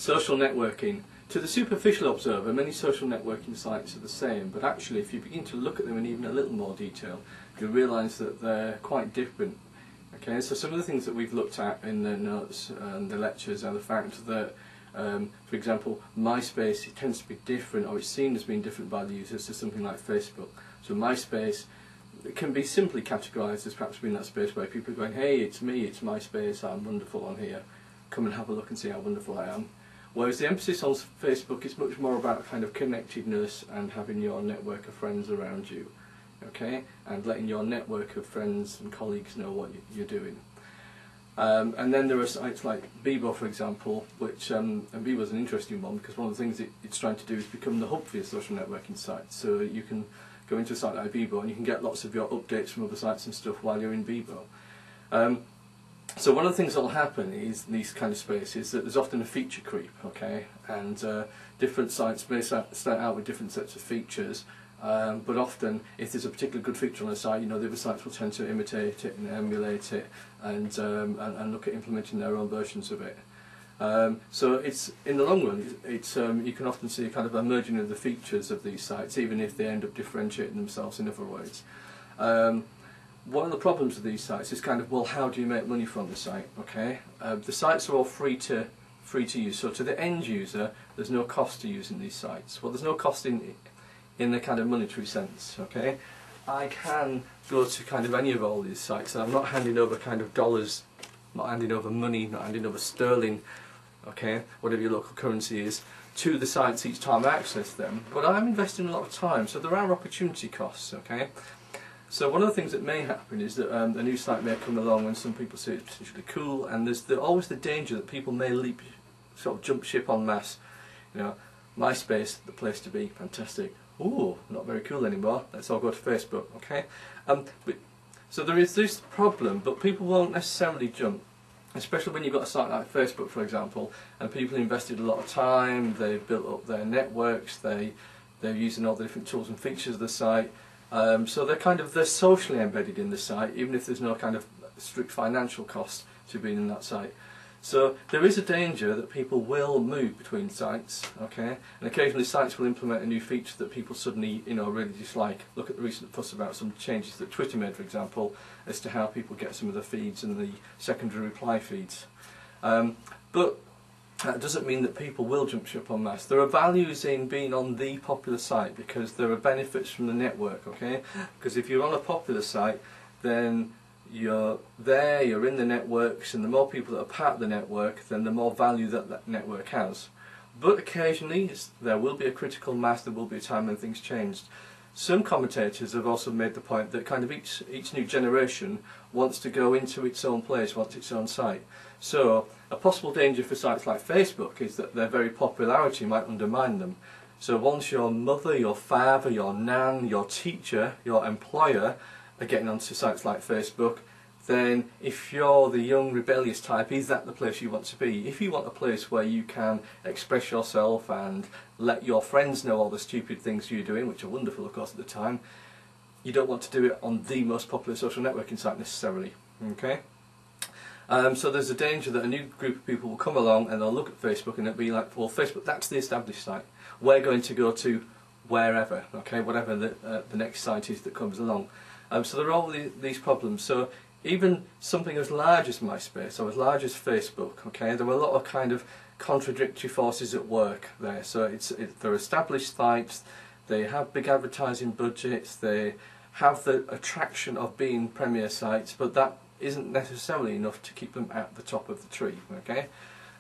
Social networking. To the superficial observer, many social networking sites are the same, but actually if you begin to look at them in even a little more detail, you'll realise that they're quite different. Okay, so some of the things that we've looked at in the notes and the lectures are the fact that, for example, MySpace, it tends to be different, or it's seen as being different by the users to something like Facebook. So MySpace, it can be simply categorised as perhaps being that space where people are going, hey, it's me, it's MySpace, I'm wonderful on here, come and have a look and see how wonderful I am. Whereas the emphasis on Facebook is much more about kind of connectedness and having your network of friends around you, okay, and letting your network of friends and colleagues know what you're doing. And then there are sites like Bebo, for example, which, and Bebo's an interesting one because one of the things it's trying to do is become the hub for your social networking sites. So you can go into a site like Bebo and you can get lots of your updates from other sites and stuff while you're in Bebo. So one of the things that will happen is in these kind of spaces that there's often a feature creep, okay, and different sites may start out with different sets of features, but often if there's a particularly good feature on a site, you know, the other sites will tend to imitate it and emulate it and look at implementing their own versions of it. So it's, in the long run, it's you can often see kind of a merging of the features of these sites, even if they end up differentiating themselves in other ways. One of the problems with these sites is kind of, well, how do you make money from the site? Okay, the sites are all free to use. So to the end user, there's no cost to using these sites. Well, there's no cost in the kind of monetary sense. Okay, I can go to kind of any of all these sites, and I'm not handing over kind of dollars, not handing over money, not handing over sterling, okay, whatever your local currency is, to the sites each time I access them. But I'm investing a lot of time, so there are opportunity costs. Okay. So one of the things that may happen is that a new site may come along and some people say it's particularly cool, and there's always the danger that people may sort of jump ship en masse. You know, MySpace, the place to be, fantastic. Ooh, not very cool anymore, let's all go to Facebook, okay? So there is this problem, but people won't necessarily jump, especially when you've got a site like Facebook, for example, and people invested a lot of time, they've built up their networks, they're using all the different tools and features of the site. So they're socially embedded in the site, even if there's no kind of strict financial cost to being in that site. So there is a danger that people will move between sites, okay, and occasionally sites will implement a new feature that people suddenly, you know, really dislike. Look at the recent fuss about some changes that Twitter made, for example, as to how people get some of the feeds and the secondary reply feeds. But that doesn't mean that people will jump ship en masse. There are values in being on the popular site because there are benefits from the network, okay? Because if you're on a popular site, then you're there, you're in the networks, and the more people that are part of the network, then the more value that network has. But occasionally, there will be a critical mass, there will be a time when things changed. Some commentators have also made the point that kind of each new generation wants to go into its own place, wants its own site. So a possible danger for sites like Facebook is that their very popularity might undermine them. So once your mother, your father, your nan, your teacher, your employer are getting onto sites like Facebook, then if you're the young rebellious type, is that the place you want to be? If you want a place where you can express yourself and let your friends know all the stupid things you're doing, which are wonderful of course at the time, you don't want to do it on the most popular social networking site necessarily. Okay? So there's a danger that a new group of people will come along and they'll look at Facebook and it'll be like, well, Facebook, that's the established site. We're going to go to wherever, okay, whatever the next site is that comes along. So there are all these problems. So even something as large as MySpace or as large as Facebook, okay, there were a lot of kind of contradictory forces at work there. So they're established sites, they have big advertising budgets, they have the attraction of being premier sites, but that isn't necessarily enough to keep them at the top of the tree, okay?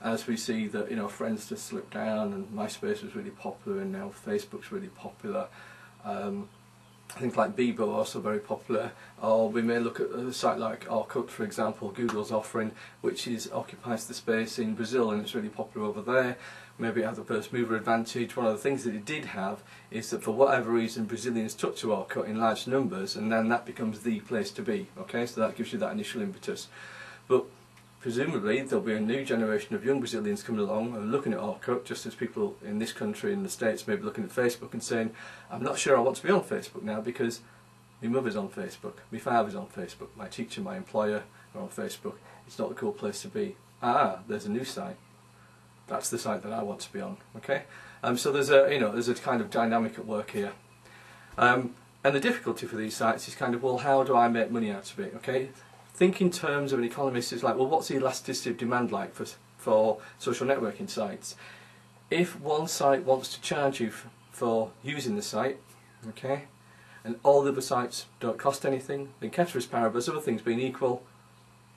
As we see that, you know, Friends just slipped down and MySpace was really popular and now Facebook's really popular. Things like Bebo are also very popular, or we may look at a site like Orkut, for example, Google's offering, which occupies the space in Brazil and it's really popular over there. Maybe it has a first mover advantage. One of the things that it did have is that for whatever reason Brazilians took to Orkut in large numbers, and then that becomes the place to be, okay, so that gives you that initial impetus. But presumably there'll be a new generation of young Brazilians coming along and looking at Orkut, just as people in this country, in the States, may be looking at Facebook and saying, I'm not sure I want to be on Facebook now because my mother's on Facebook, my father's on Facebook, my teacher, my employer are on Facebook. It's not a cool place to be. Ah, there's a new site. that's the site that I want to be on. Okay, so there's a kind of dynamic at work here, and the difficulty for these sites is kind of, well, how do I make money out of it? Okay, think in terms of an economist. Is like, well, what's the elasticity of demand like for social networking sites? If one site wants to charge you for using the site, okay, and all the other sites don't cost anything, then ceteris paribus, other things being equal,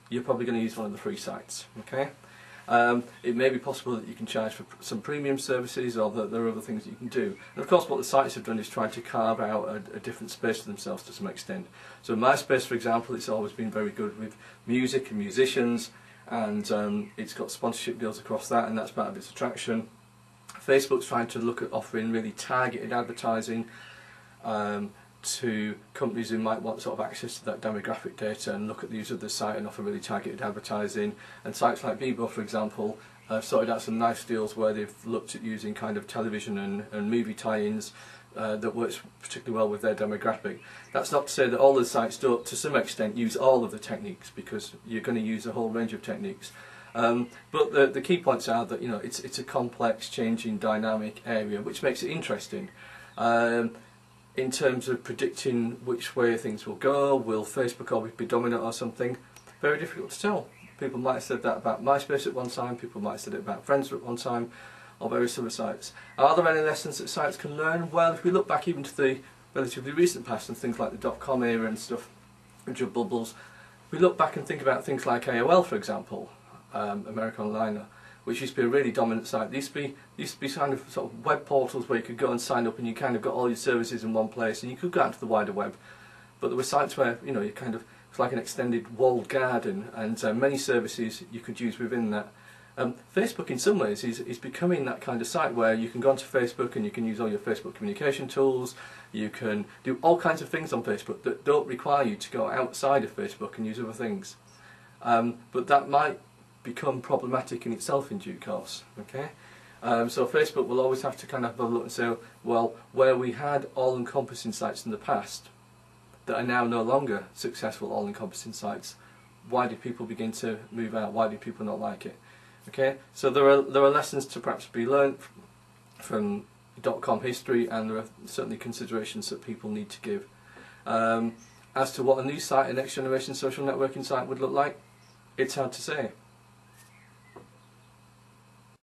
you're probably going to use one of the free sites. Okay, it may be possible that you can charge for some premium services, or that there are other things that you can do. And of course, what the sites have done is try to carve out a different space for themselves to some extent. So MySpace, for example, it's always been very good with music and musicians, and it's got sponsorship deals across that, and that's part of its attraction. Facebook's trying to look at offering really targeted advertising to companies who might want sort of access to that demographic data and look at the use of the site and offer really targeted advertising. And sites like Bebo, for example, have sorted out some nice deals where they've looked at using kind of television and movie tie-ins that works particularly well with their demographic. That's not to say that all the sites don't, to some extent, use all of the techniques, because you're going to use a whole range of techniques. But the key points are that it's a complex, changing, dynamic area, which makes it interesting. In terms of predicting which way things will go, will Facebook always be dominant or something? Very difficult to tell. People might have said that about MySpace at one time, people might have said it about Friendster at one time, or various other sites. Are there any lessons that sites can learn? Well, if we look back even to the relatively recent past and things like the .com era and stuff, which are bubbles, we look back and think about things like AOL, for example, American Online, which used to be a really dominant site. There used to be kind of sort of web portals where you could go and sign up and you kind of got all your services in one place, and you could go out to the wider web. But there were sites where you kind of, it's like an extended walled garden, and many services you could use within that. Facebook in some ways is becoming that kind of site where you can go onto Facebook and you can use all your Facebook communication tools. You can do all kinds of things on Facebook that don't require you to go outside of Facebook and use other things. But that might become problematic in itself in due course. Okay, so Facebook will always have to kind of have a look and say, well, where we had all-encompassing sites in the past that are now no longer successful all-encompassing sites, why did people begin to move out? Why did people not like it? Okay, so there are lessons to perhaps be learned from .com history, and there are certainly considerations that people need to give. As to what a new site, a next generation social networking site would look like, it's hard to say.